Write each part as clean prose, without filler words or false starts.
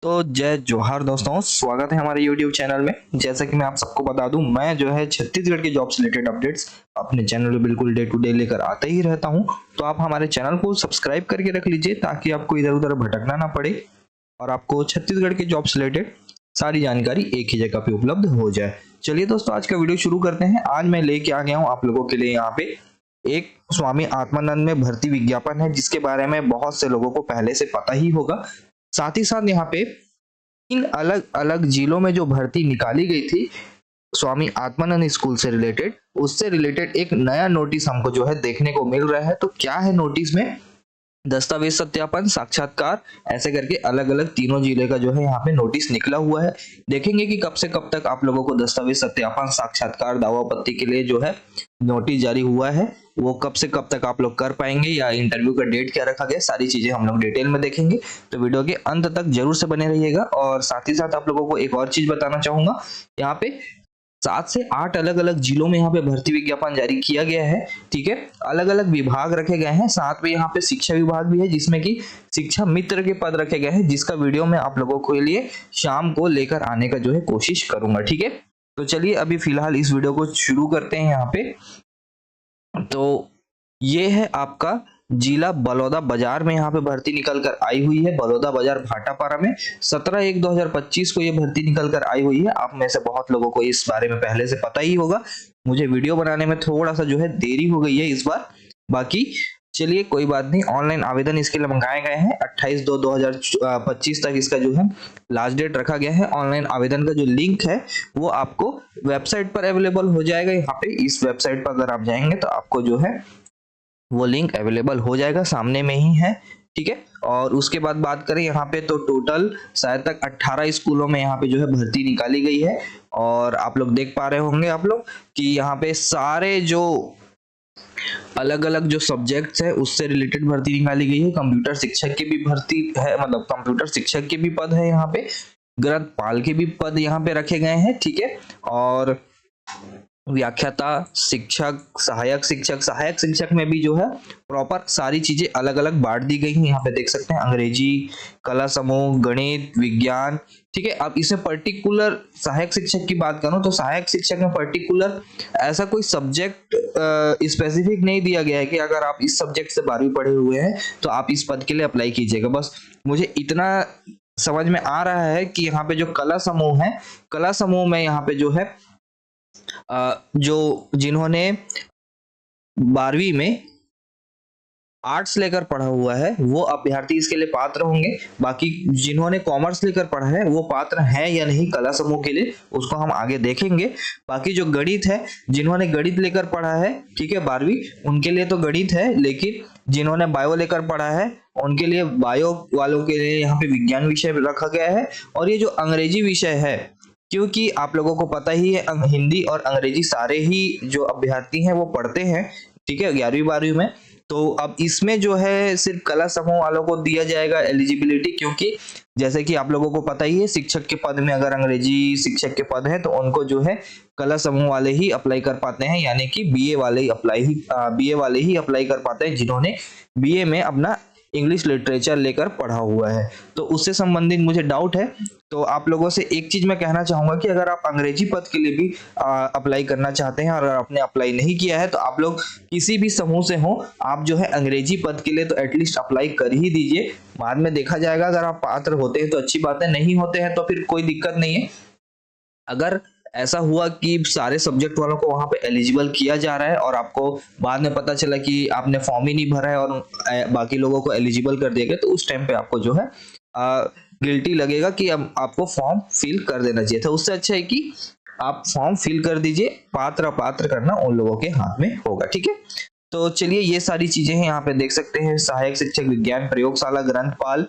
तो जय जोहार दोस्तों, स्वागत है हमारे YouTube चैनल में। जैसा कि मैं आप सबको बता दूं, मैं जो है छत्तीसगढ़ के जॉब से रिलेटेड अपडेट्स अपने चैनल पे बिल्कुल डे टू डे लेकर आते ही रहता हूं। तो आप हमारे चैनल को सब्सक्राइब करके रख लीजिए ताकि आपको इधर उधर भटकना ना पड़े और आपको छत्तीसगढ़ के जॉब से रिलेटेड सारी जानकारी एक ही जगह पे उपलब्ध हो जाए। चलिए दोस्तों, आज का वीडियो शुरू करते हैं। आज मैं लेके आ गया हूँ आप लोगों के लिए यहाँ पे एक स्वामी आत्मानंद में भर्ती विज्ञापन है, जिसके बारे में बहुत से लोगों को पहले से पता ही होगा। साथ ही साथ यहाँ पे इन अलग अलग जिलों में जो भर्ती निकाली गई थी स्वामी आत्मानंद स्कूल से रिलेटेड, उससे रिलेटेड एक नया नोटिस हमको जो है देखने को मिल रहा है। तो क्या है नोटिस में? दस्तावेज सत्यापन, साक्षात्कार, ऐसे करके अलग अलग तीनों जिले का जो है यहाँ पे नोटिस निकला हुआ है। देखेंगे कि कब से कब तक आप लोगों को दस्तावेज सत्यापन, साक्षात्कार, दावा आपत्ति के लिए जो है नोटिस जारी हुआ है, वो कब से कब तक आप लोग कर पाएंगे या इंटरव्यू का डेट क्या रखा गया, सारी चीजें हम लोग डिटेल में देखेंगे। तो वीडियो के अंत तक जरूर से बने रहिएगा। और साथ ही साथ आप लोगों को एक और चीज बताना चाहूंगा, यहाँ पे 7 से 8 अलग अलग जिलों में यहाँ पे भर्ती विज्ञापन जारी किया गया है। ठीक है, अलग अलग विभाग रखे गए हैं। साथ में यहाँ पे शिक्षा विभाग भी है, जिसमें कि शिक्षा मित्र के पद रखे गए हैं, जिसका वीडियो मैं आप लोगों के लिए शाम को लेकर आने का जो है कोशिश करूंगा। ठीक है, तो चलिए अभी फिलहाल इस वीडियो को शुरू करते हैं। यहाँ पे तो ये है आपका जिला बलौदा बाजार में यहाँ पे भर्ती निकल कर आई हुई है। बलौदा बाजार भाटापारा में 17/1/2025 को ये भर्ती निकल कर आई हुई है। आप में से बहुत लोगों को इस बारे में पहले से पता ही होगा। मुझे वीडियो बनाने में थोड़ा सा जो है देरी हो गई है इस बार। बाकी चलिए कोई बात नहीं, ऑनलाइन आवेदन इसके लिए मंगाए गए हैं। 28/2/2025 तक इसका जो है लास्ट डेट रखा गया है। ऑनलाइन आवेदन का जो लिंक है वो आपको वेबसाइट पर अवेलेबल हो जाएगा। यहाँ पे इस वेबसाइट पर अगर आप जाएंगे तो आपको जो है वो लिंक अवेलेबल हो जाएगा, सामने में ही है। ठीक है, और उसके बाद बात करें यहाँ पे तो टोटल शायद तक 18 स्कूलों में यहाँ पे जो है भर्ती निकाली गई है। और आप लोग देख पा रहे होंगे आप लोग कि यहाँ पे सारे जो अलग अलग जो सब्जेक्ट्स है उससे रिलेटेड भर्ती निकाली गई है। कंप्यूटर शिक्षक की भी भर्ती है, मतलब कंप्यूटर शिक्षक के भी पद है यहाँ पे, ग्रंथपाल के भी पद यहाँ पे रखे गए हैं। ठीक है, और व्याख्याता, शिक्षक, सहायक शिक्षक में भी जो है प्रॉपर सारी चीजें अलग अलग बांट दी गई हैं। यहाँ पे देख सकते हैं अंग्रेजी, कला समूह, गणित, विज्ञान। ठीक है, अब इसमें पर्टिकुलर सहायक शिक्षक की बात करूं तो सहायक शिक्षक में पर्टिकुलर ऐसा कोई सब्जेक्ट स्पेसिफिक नहीं दिया गया है कि अगर आप इस सब्जेक्ट से 12वीं पढ़े हुए हैं तो आप इस पद के लिए अप्लाई कीजिएगा। बस मुझे इतना समझ में आ रहा है कि यहाँ पे जो कला समूह है, कला समूह में यहाँ पे जो है जो जिन्होंने 12वीं में आर्ट्स लेकर पढ़ा हुआ है वो अभ्यर्थी इसके लिए पात्र होंगे। बाकी जिन्होंने कॉमर्स लेकर पढ़ा है वो पात्र है या नहीं कला समूह के लिए, उसको हम आगे देखेंगे। बाकी जो गणित है, जिन्होंने गणित लेकर पढ़ा है, ठीक है 12वीं, उनके लिए तो गणित है। लेकिन जिन्होंने बायो लेकर पढ़ा है उनके लिए, बायो वालों के लिए यहाँ पे विज्ञान विषय रखा गया है। और ये जो अंग्रेजी विषय है, क्योंकि आप लोगों को पता ही है हिंदी और अंग्रेजी सारे ही जो अभ्यर्थी हैं वो पढ़ते हैं। ठीक है, 11वीं 12वीं में। तो अब इसमें जो है सिर्फ कला समूह वालों को दिया जाएगा एलिजिबिलिटी, क्योंकि जैसे कि आप लोगों को पता ही है शिक्षक के पद में अगर अंग्रेजी शिक्षक के पद है तो उनको जो है कला समूह वाले ही अप्लाई कर पाते हैं, यानी कि बीए वाले ही अप्लाई कर पाते हैं जिन्होंने बीए में अपना इंग्लिश लिटरेचर लेकर पढ़ा हुआ है। तो उससे संबंधित मुझे डाउट है। तो आप लोगों से एक चीज मैं कहना चाहूंगा कि अगर आप अंग्रेजी पद के लिए भी अप्लाई करना चाहते हैं और अगर आपने अप्लाई नहीं किया है तो आप लोग किसी भी समूह से हो, आप जो है अंग्रेजी पद के लिए तो एटलीस्ट अप्लाई कर ही दीजिए। बाद में देखा जाएगा, अगर आप पात्र होते हैं तो अच्छी बात है, नहीं होते हैं तो फिर कोई दिक्कत नहीं है। अगर ऐसा हुआ कि सारे सब्जेक्ट वालों को वहां पे एलिजिबल किया जा रहा है और आपको बाद में पता चला कि आपने फॉर्म ही नहीं भरा है और बाकी लोगों को एलिजिबल कर दिया गया, तो उस टाइम पे आपको जो है गिल्टी लगेगा कि अब आपको फॉर्म फिल कर देना चाहिए था। उससे अच्छा है कि आप फॉर्म फिल कर दीजिए, पात्र अपात्र करना उन लोगों के हाथ में होगा। ठीक है, तो चलिए ये सारी चीजें हैं, यहाँ पे देख सकते हैं सहायक शिक्षक, विज्ञान प्रयोगशाला, ग्रंथपाल,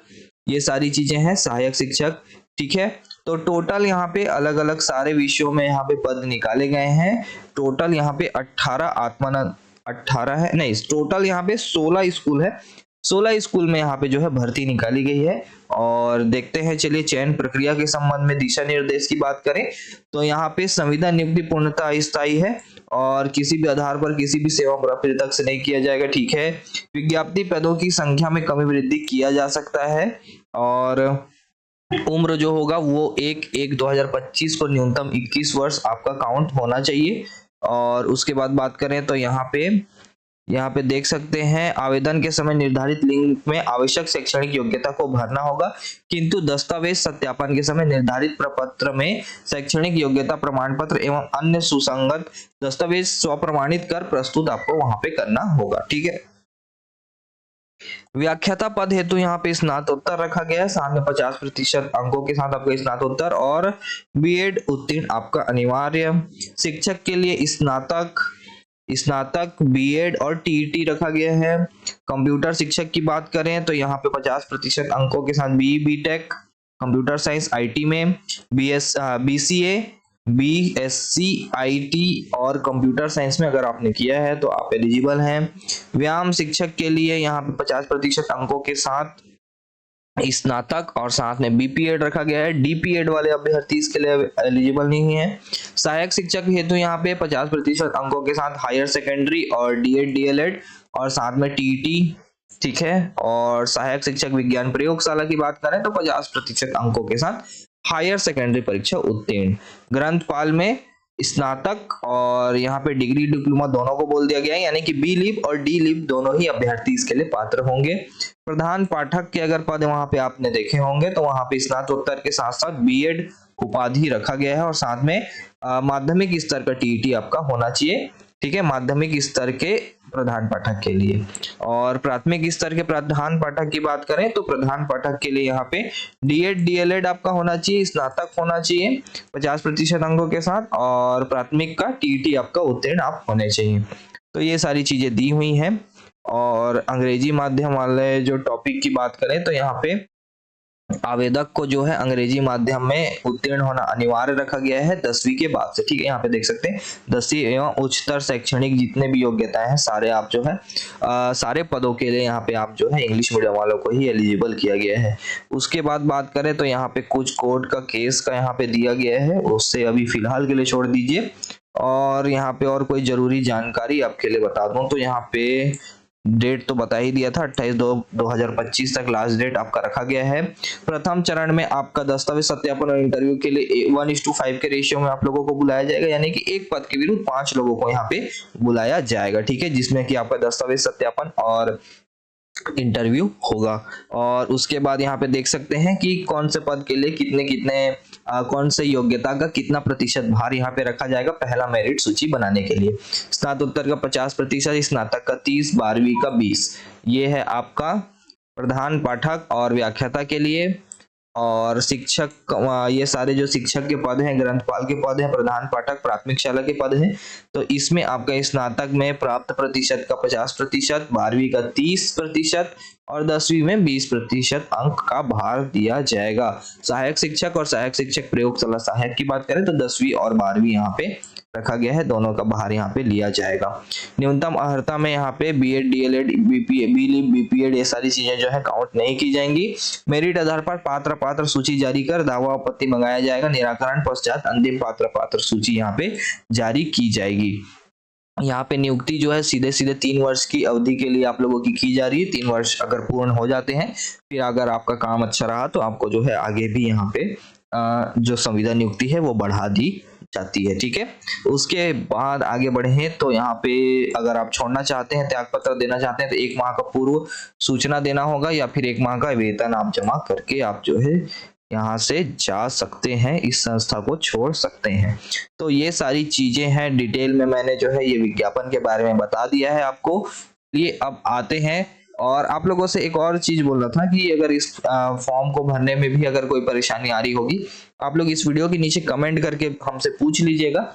ये सारी चीजें हैं सहायक शिक्षक। ठीक है, तो टोटल यहाँ पे अलग अलग सारे विषयों में यहाँ पे पद निकाले गए हैं। टोटल यहाँ पे 18 है, नहीं टोटल यहाँ पे 16 स्कूल है। 16 स्कूल में यहाँ पे जो है भर्ती निकाली गई है। और देखते हैं, चलिए चयन प्रक्रिया के संबंध में दिशा निर्देश की बात करें तो यहाँ पे संविदा नियुक्ति पूर्णतः अस्थायी है और किसी भी आधार पर किसी भी सेवा पृथक से नहीं किया जाएगा। ठीक है, विज्ञप्ति पदों की संख्या में कमी वृद्धि किया जा सकता है। और उम्र जो होगा वो 1/1/2025 को न्यूनतम 21 वर्ष आपका काउंट होना चाहिए। और उसके बाद बात करें तो यहाँ पे देख सकते हैं, आवेदन के समय निर्धारित लिंक में आवश्यक शैक्षणिक योग्यता को भरना होगा, किंतु दस्तावेज सत्यापन के समय निर्धारित प्रपत्र में शैक्षणिक योग्यता प्रमाण पत्र एवं अन्य सुसंगत दस्तावेज स्वप्रमाणित कर प्रस्तुत आपको वहां पे करना होगा। ठीक है। व्याख्याता पद हेतु यहाँ पे स्नातकोत्तर रखा गया है, साथ में 50% अंकों के साथ आपका स्नातकोत्तर और बीएड उत्तीर्ण आपका अनिवार्य। शिक्षक के लिए स्नातक बीएड और टीईटी रखा गया है। कंप्यूटर शिक्षक की बात करें तो यहाँ पे 50% अंकों के साथ बीटेक कंप्यूटर साइंस आईटी में, बीसीए बीएससी आईटी और कंप्यूटर साइंस में अगर आपने किया है तो आप एलिजिबल हैं। व्यायाम शिक्षक के लिए यहाँ पे 50% अंकों के साथ स्नातक और साथ में बीपीएड रखा गया है। डीपीएड वाले अभ्यर्थी इसके लिए एलिजिबल नहीं है। सहायक शिक्षक हेतु यहाँ पे 50% अंकों के साथ हायर सेकेंडरी और डीएड डीएलएड और साथ में टीईटी। ठीक है। और सहायक शिक्षक विज्ञान प्रयोगशाला की बात करें तो 50% अंकों के साथ हायर सेकेंडरी परीक्षा उत्तीर्ण। ग्रंथपाल में स्नातक और यहाँ पे डिग्री डिप्लोमा दोनों को बोल दिया गया है, यानी कि बी लिव और डी लिव दोनों ही अभ्यर्थी इसके लिए पात्र होंगे। प्रधान पाठक के अगर पद वहां पे आपने देखे होंगे तो वहां पे स्नातकोत्तर के साथ साथ बीएड उपाधि रखा गया है और साथ में माध्यमिक स्तर का टीईटी आपका होना चाहिए। ठीक है। माध्यमिक स्तर के प्रधान पाठक के लिए। और प्राथमिक स्तर के प्रधान पाठक की बात करें तो प्रधान पाठक के लिए यहाँ पे डीएड डीएलएड आपका होना चाहिए, स्नातक होना चाहिए 50% अंकों के साथ और प्राथमिक का टीईटी आपका उत्तीर्ण आप होने चाहिए। तो ये सारी चीजें दी हुई हैं। और अंग्रेजी माध्यम वाले जो टॉपिक की बात करें तो यहाँ पे आवेदक को जो है अंग्रेजी माध्यम में उत्तीर्ण होना अनिवार्य रखा गया है 10वीं के बाद से। ठीक है। यहाँ पे देख सकते हैं 10वीं एवं उच्चतर शैक्षणिक जितने भी योग्यताएं हैं सारे आप जो है सारे पदों के लिए यहाँ पे आप जो है इंग्लिश मीडियम वालों को ही एलिजिबल किया गया है। उसके बाद बात करें तो यहाँ पे कुछ कोर्ट का केस का यहाँ पे दिया गया है, उससे अभी फिलहाल के लिए छोड़ दीजिए। और यहाँ पे और कोई जरूरी जानकारी आपके लिए बता दूं तो यहाँ पे डेट तो बता ही दिया था, 28/2/2025 तक लास्ट डेट आपका रखा गया है। प्रथम चरण में आपका दस्तावेज सत्यापन और इंटरव्यू के लिए 1:5 के रेशियो में आप लोगों को बुलाया जाएगा, यानी कि एक पद के विरुद्ध 5 लोगों को यहाँ पे बुलाया जाएगा। ठीक है। जिसमें कि आपका दस्तावेज सत्यापन और इंटरव्यू होगा। और उसके बाद यहाँ पे देख सकते हैं कि कौन से पद के लिए कितने कितने कौन से योग्यता का कितना प्रतिशत भार यहाँ पे रखा जाएगा पहला मेरिट सूची बनाने के लिए। स्नातकोत्तर का 50%, स्नातक का 30, 12वीं का 20। ये है आपका प्रधान पाठक और व्याख्याता के लिए। और शिक्षक, ये सारे जो शिक्षक के पद हैं, ग्रंथपाल के पद हैं, प्रधान पाठक, प्राथमिक शाला के पद हैं। तो इसमें आपका स्नातक में प्राप्त प्रतिशत का 50%, 12वीं का 30% और 10वीं में 20% अंक का भार दिया जाएगा। सहायक शिक्षक और सहायक शिक्षक प्रयोगशाला सहायक की बात करें तो 10वीं और 12वीं यहाँ पे रखा गया है, दोनों का भार यहाँ पे लिया जाएगा। न्यूनतम अर्हता में यहाँ पे बीएड डीएलएड बीपीएड ये सारी चीजें जो है काउंट नहीं की जाएंगी। मेरिट आधार पर पात्र सूची जारी कर दावा आपत्ति मंगाया जाएगा, निराकरण पश्चात अंतिम पात्र सूची यहाँ पे जारी की जाएगी। यहाँ पे नियुक्ति जो है सीधे 3 वर्ष की अवधि के लिए आप लोगों की जा रही है। 3 वर्ष अगर पूर्ण हो जाते हैं, फिर अगर आपका काम अच्छा रहा तो आपको जो है आगे भी यहाँ पे जो संविदा नियुक्ति है वो बढ़ा दी जाती है। ठीक है। उसके बाद आगे बढ़े तो यहाँ पे अगर आप छोड़ना चाहते हैं, त्याग पत्र देना चाहते हैं तो 1 माह का पूर्व सूचना देना होगा या फिर 1 माह का वेतन आप जमा करके आप जो है यहाँ से जा सकते हैं, इस संस्था को छोड़ सकते हैं। तो ये सारी चीजें हैं, डिटेल में मैंने जो है ये विज्ञापन के बारे में बता दिया है आपको। ये अब आते हैं और आप लोगों से एक और चीज बोल रहा था कि अगर इस फॉर्म को भरने में भी अगर कोई परेशानी आ रही होगी, आप लोग इस वीडियो के नीचे कमेंट करके हमसे पूछ लीजिएगा।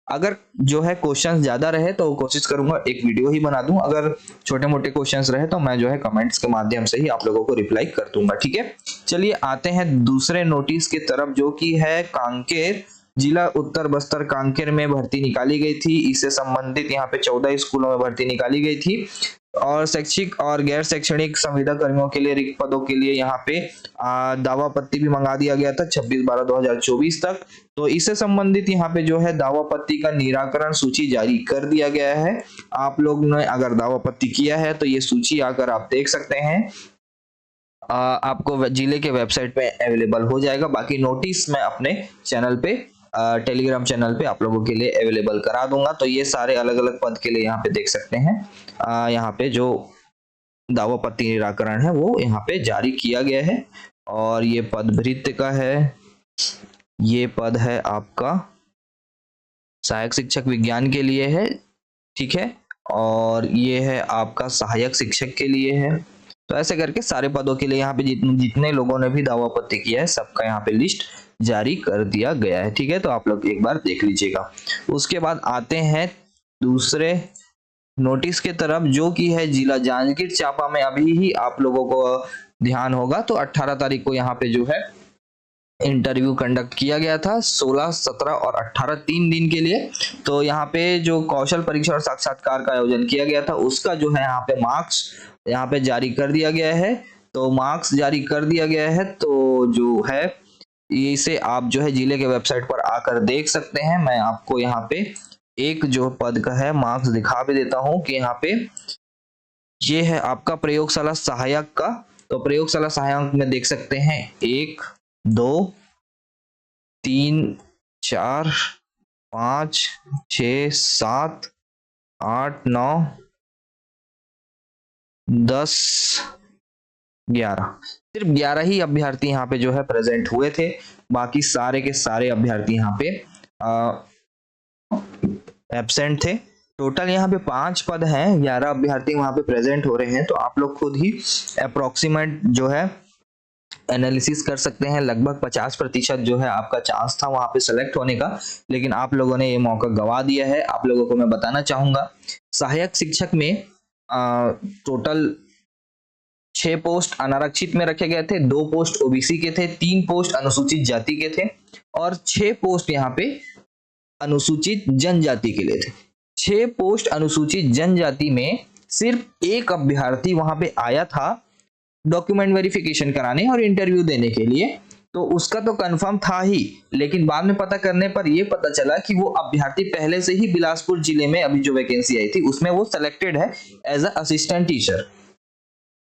अगर जो है क्वेश्चंस ज्यादा रहे तो कोशिश करूंगा एक वीडियो ही बना दूं, अगर छोटे मोटे क्वेश्चंस रहे तो मैं जो है कमेंट्स के माध्यम से ही आप लोगों को रिप्लाई कर दूंगा। ठीक है। चलिए आते हैं दूसरे नोटिस की तरफ, जो कि है कांकेर जिला उत्तर बस्तर कांकेर में भर्ती निकाली गई थी। इससे संबंधित यहाँ पे 14 स्कूलों में भर्ती निकाली गई थी और शैक्षिक और गैर शैक्षणिक संविदा कर्मियों के लिए रिक्त पदों के लिए यहाँ पे दावा पत्ती भी मंगा दिया गया था 26/12/2024 तक। तो इससे संबंधित यहाँ पे जो है दावा पत्ती का निराकरण सूची जारी कर दिया गया है। आप लोग ने अगर दावा पत्ती किया है तो ये सूची आकर आप देख सकते हैं। आपको जिले के वेबसाइट पे अवेलेबल हो जाएगा। बाकी नोटिस मैं अपने चैनल पे टेलीग्राम चैनल पे आप लोगों के लिए अवेलेबल करा दूंगा। तो ये सारे अलग अलग पद के लिए यहाँ पे देख सकते हैं, यहाँ पे जो दावा पत्र निराकरण है वो यहाँ पे जारी किया गया है। और ये पद भृत्य का है, ये पद है आपका सहायक शिक्षक विज्ञान के लिए है, ठीक है, और ये है आपका सहायक शिक्षक के लिए है। तो ऐसे करके सारे पदों के लिए यहाँ पे जितने लोगों ने भी दावा पत्र किया है सबका यहाँ पे लिस्ट जारी कर दिया गया है, ठीक है। तो आप लोग एक बार देख लीजिएगा। उसके बाद आते हैं दूसरे नोटिस के तरफ, जो कि है जिला जांजगीर चांपा में। अभी ही आप लोगों को ध्यान होगा तो 18 तारीख को यहाँ पे जो है इंटरव्यू कंडक्ट किया गया था, 16, 17 और 18 3 दिन के लिए। तो यहाँ पे जो कौशल परीक्षा और साक्षात्कार का आयोजन किया गया था उसका जो है यहाँ पे मार्क्स यहाँ पे जारी कर दिया गया है। तो मार्क्स जारी कर दिया गया है, तो जो है इसे आप जो है जिले के वेबसाइट पर आकर देख सकते हैं। मैं आपको यहाँ पे एक जो पद का है मार्क्स दिखा भी देता हूँ कि यहाँ पे ये है आपका प्रयोगशाला सहायक का। तो प्रयोगशाला सहायक में देख सकते हैं 1, 2, 3, 4, 5, 6, 7, 8, 9, 10, 11, सिर्फ 11 ही अभ्यर्थी यहाँ पे जो है प्रेजेंट हुए थे। बाकी सारे के सारे अभ्यर्थी यहाँ पे एब्सेंट थे। टोटल यहाँ पे 5 पद हैं, 11 अभ्यर्थी वहां पे प्रेजेंट हो रहे हैं। तो आप लोग खुद ही अप्रोक्सीमेट जो है एनालिसिस कर सकते हैं। लगभग 50% जो है आपका चांस था वहां पे सेलेक्ट होने का, लेकिन आप लोगों ने ये मौका गवा दिया है। आप लोगों को मैं बताना चाहूंगा, सहायक शिक्षक में टोटल 6 पोस्ट अनारक्षित में रखे गए थे, 2 पोस्ट ओबीसी के थे, 3 पोस्ट अनुसूचित जाति के थे और 6 पोस्ट यहाँ पे अनुसूचित जनजाति के लिए थे। 6 पोस्ट अनुसूचित जनजाति में सिर्फ एक अभ्यर्थी वहां पे आया था डॉक्यूमेंट वेरिफिकेशन कराने और इंटरव्यू देने के लिए। तो उसका तो कंफर्म था ही, लेकिन बाद में पता करने पर यह पता चला कि वो अभ्यर्थी पहले से ही बिलासपुर जिले में अभी जो वैकेंसी आई थी उसमें वो सिलेक्टेड है एज अ असिस्टेंट टीचर।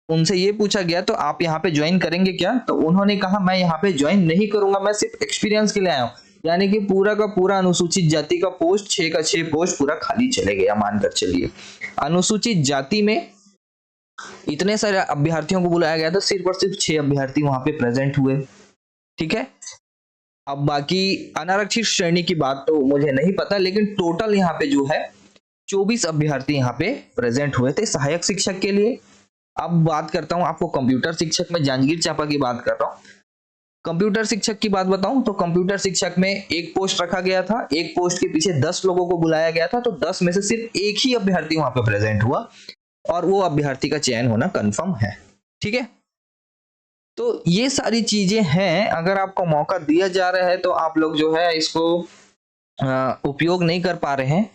उनसे ये पूछा गया तो आप यहाँ पे ज्वाइन करेंगे क्या, तो उन्होंने कहा मैं यहाँ पे ज्वाइन नहीं करूंगा, मैं सिर्फ एक्सपीरियंस के लिए आया हूँ। यानी कि पूरा का पूरा अनुसूचित जाति का पोस्ट 6 का 6 पोस्ट पूरा खाली चले गया, मानकर चलिए। अनुसूचित जाति में इतने सारे अभ्यर्थियों को बुलाया गया था, सिर्फ और सिर्फ 6 अभ्यर्थी वहां पे प्रेजेंट हुए, ठीक है। अब बाकी अनारक्षित श्रेणी की बात तो मुझे नहीं पता, लेकिन टोटल यहाँ पे जो है 24 अभ्यर्थी यहाँ पे प्रेजेंट हुए थे सहायक शिक्षक के लिए। अब बात करता हूं आपको कंप्यूटर शिक्षक में, जांजगीर चांपा की बात कर रहा हूं। कंप्यूटर शिक्षक की बात बताऊं तो कंप्यूटर शिक्षक में एक पोस्ट रखा गया था, एक पोस्ट के पीछे 10 लोगों को बुलाया गया था। तो 10 में से सिर्फ एक ही अभ्यर्थी वहां पे प्रेजेंट हुआ और वो अभ्यर्थी का चयन होना कंफर्म है, ठीक है। तो ये सारी चीजें हैं, अगर आपको मौका दिया जा रहा है तो आप लोग जो है इसको उपयोग नहीं कर पा रहे हैं,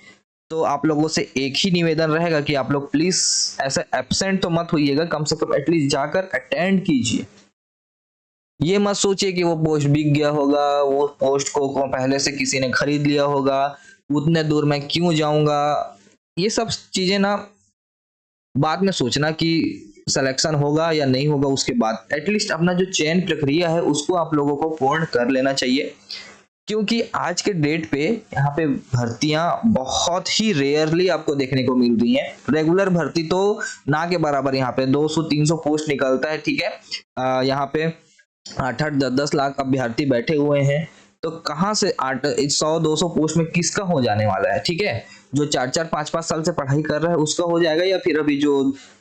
तो आप लोगों से एक ही निवेदन रहेगा कि आप लोग प्लीज ऐसे एब्सेंट तो मत होइएगा, कम से कम एटलीस्ट जाकर अटेंड कीजिए। ये मत सोचिए कि वो पोस्ट बिक गया होगा, वो पोस्ट को पहले से किसी ने खरीद लिया होगा, उतने दूर मैं क्यों जाऊंगा। ये सब चीजें ना बाद में सोचना कि सिलेक्शन होगा या नहीं होगा, उसके बाद एटलीस्ट अपना जो चयन प्रक्रिया है उसको आप लोगों को पूर्ण कर लेना चाहिए। क्योंकि आज के डेट पे यहाँ पे भर्तियां बहुत ही रेयरली आपको देखने को मिल रही हैं। रेगुलर भर्ती तो ना के बराबर यहाँ पे 200-300 पोस्ट निकलता है, ठीक है। यहाँ पे 8-8, 10-10 लाख अभ्यर्थी बैठे हुए हैं, तो कहाँ से 100-200 पोस्ट में किसका हो जाने वाला है, ठीक है। जो 4-4, 5-5 साल से पढ़ाई कर रहा है उसका हो जाएगा, या फिर अभी जो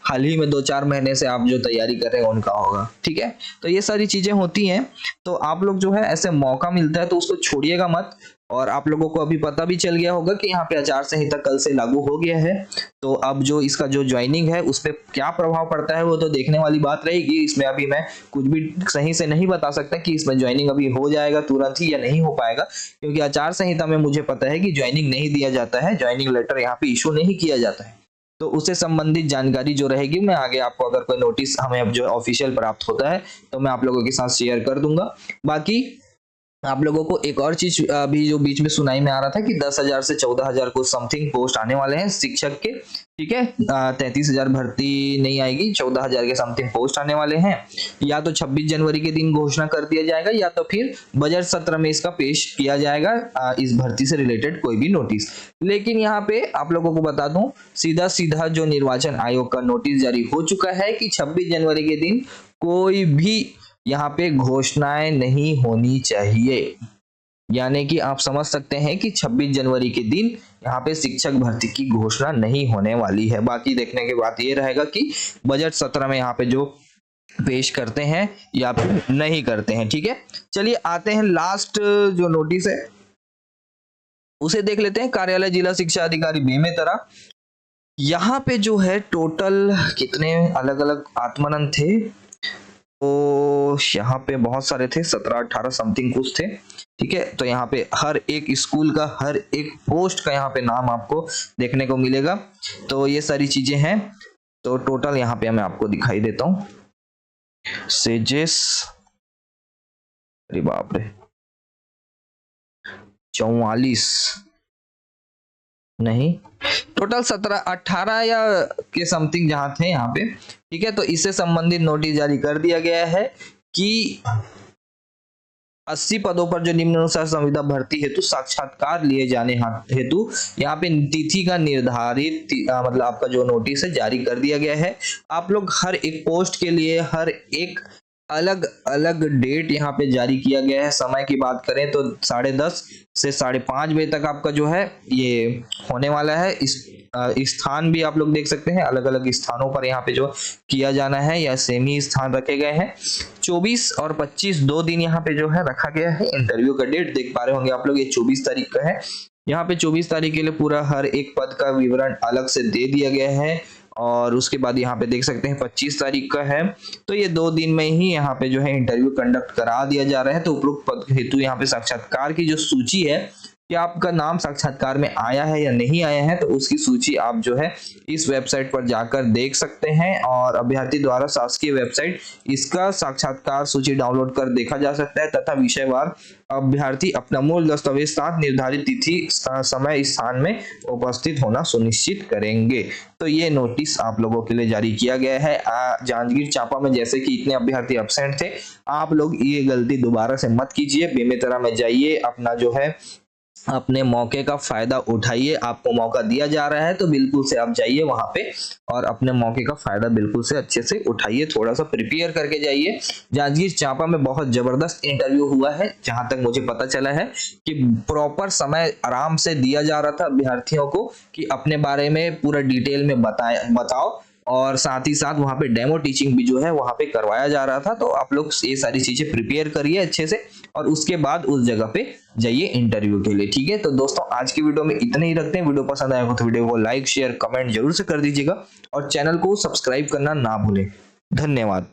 हाल ही में 2-4 महीने से आप जो तैयारी कर रहे हैं उनका होगा, ठीक है। तो ये सारी चीजें होती हैं, तो आप लोग जो है ऐसे मौका मिलता है तो उसको छोड़िएगा मत। और आप लोगों को अभी पता भी चल गया होगा कि यहाँ पे आचार संहिता कल से लागू हो गया है, तो अब जो इसका जो ज्वाइनिंग है उस पर क्या प्रभाव पड़ता है वो तो देखने वाली बात रहेगी। इसमें अभी मैं कुछ भी सही से नहीं बता सकता कि इसमें ज्वाइनिंग अभी हो जाएगा तुरंत ही या नहीं हो पाएगा, क्योंकि आचार संहिता में मुझे पता है कि ज्वाइनिंग नहीं दिया जाता है, ज्वाइनिंग लेटर यहाँ पे इशू नहीं किया जाता है। तो उससे संबंधित जानकारी जो रहेगी मैं आगे आपको, अगर कोई नोटिस हमें अब जो ऑफिशियल प्राप्त होता है तो मैं आप लोगों के साथ शेयर कर दूंगा। बाकी आप लोगों को एक और चीज अभी जो बीच में सुनाई में आ रहा था कि 10,000 से 14,000 को समथिंग पोस्ट आने वाले हैं शिक्षक के, ठीक है। 33,000 भर्ती नहीं आएगी, 14,000 के समथिंग पोस्ट आने वाले हैं। या तो 26 जनवरी के दिन घोषणा कर दिया जाएगा या तो फिर बजट सत्र में इसका पेश किया जाएगा, इस भर्ती से रिलेटेड कोई भी नोटिस। लेकिन यहाँ पे आप लोगों को बता दूं, सीधा सीधा जो निर्वाचन आयोग का नोटिस जारी हो चुका है कि 26 जनवरी के दिन कोई भी यहाँ पे घोषणाएं नहीं होनी चाहिए। यानी कि आप समझ सकते हैं कि 26 जनवरी के दिन यहाँ पे शिक्षक भर्ती की घोषणा नहीं होने वाली है। बाकी देखने के बाद ये रहेगा कि बजट सत्र में यहाँ पे जो पेश करते हैं या फिर नहीं करते हैं, ठीक है। चलिए आते हैं लास्ट जो नोटिस है उसे देख लेते हैं। कार्यालय जिला शिक्षा अधिकारी बेमेतरा, यहाँ पे जो है टोटल कितने अलग अलग आत्मानंद थे, तो यहाँ पे बहुत सारे थे, 17-18 समथिंग कुछ थे, ठीक है। तो यहाँ पे हर एक स्कूल का हर एक पोस्ट का यहाँ पे नाम आपको देखने को मिलेगा। तो ये सारी चीजें हैं। तो टोटल यहाँ पे मैं आपको दिखाई देता हूँ। सेजेस, अरे बाप रे, 44 नहीं, टोटल 17-18 या के समथिंग जहां थे यहाँ पे, ठीक है। तो इससे संबंधित नोटिस जारी कर दिया गया है कि 80 पदों पर जो निम्नानुसार संविदा भर्ती हेतु साक्षात्कार लिए जाने हेतु यहाँ पे तिथि का निर्धारित मतलब आपका जो नोटिस है जारी कर दिया गया है। आप लोग हर एक पोस्ट के लिए हर एक अलग अलग डेट यहाँ पे जारी किया गया है। समय की बात करें तो 10:30 से 5:30 बजे तक आपका जो है ये होने वाला है। इस स्थान भी आप लोग देख सकते हैं, अलग अलग स्थानों पर यहाँ पे जो किया जाना है या सेम ही स्थान रखे गए हैं। 24 और 25 2 दिन यहाँ पे जो है रखा गया है। इंटरव्यू का डेट देख पा रहे होंगे आप लोग, ये 24 तारीख का है। यहाँ पे 24 तारीख के लिए पूरा हर एक पद का विवरण अलग से दे दिया गया है। और उसके बाद यहाँ पे देख सकते हैं 25 तारीख का है। तो ये 2 दिन में ही यहाँ पे जो है इंटरव्यू कंडक्ट करा दिया जा रहा है। तो उपरोक्त पद हेतु यहाँ पे साक्षात्कार की जो सूची है कि आपका नाम साक्षात्कार में आया है या नहीं आया है, तो उसकी सूची आप जो है इस वेबसाइट पर जाकर देख सकते हैं। और अभ्यर्थी द्वारा शासकीय वेबसाइट इसका साक्षात्कार सूची डाउनलोड कर देखा जा सकता है तथा विषयवार अभ्यर्थी अपना मूल दस्तावेज साथ निर्धारित तिथि समय स्थान में उपस्थित होना सुनिश्चित करेंगे। तो ये नोटिस आप लोगों के लिए जारी किया गया है। जांजगीर चांपा में जैसे कि इतने अभ्यर्थी एब्सेंट थे, आप लोग ये गलती दोबारा से मत कीजिए। बेमेतरा में जाइए, अपना जो है अपने मौके का फायदा उठाइए। आपको मौका दिया जा रहा है तो बिल्कुल से आप जाइए वहां पे और अपने मौके का फायदा बिल्कुल से अच्छे से उठाइए। थोड़ा सा प्रिपेयर करके जाइए। जांजगीर चांपा में बहुत जबरदस्त इंटरव्यू हुआ है, जहां तक मुझे पता चला है कि प्रॉपर समय आराम से दिया जा रहा था अभ्यर्थियों को कि अपने बारे में पूरा डिटेल में बताओ। और साथ ही साथ वहां पे डेमो टीचिंग भी जो है वहां पे करवाया जा रहा था। तो आप लोग ये सारी चीजें प्रिपेयर करिए अच्छे से और उसके बाद उस जगह पे जाइए इंटरव्यू के लिए, ठीक है। तो दोस्तों आज की वीडियो में इतना ही रखते हैं। वीडियो पसंद आया हो तो वीडियो को लाइक शेयर कमेंट जरूर से कर दीजिएगा और चैनल को सब्सक्राइब करना ना भूलें। धन्यवाद।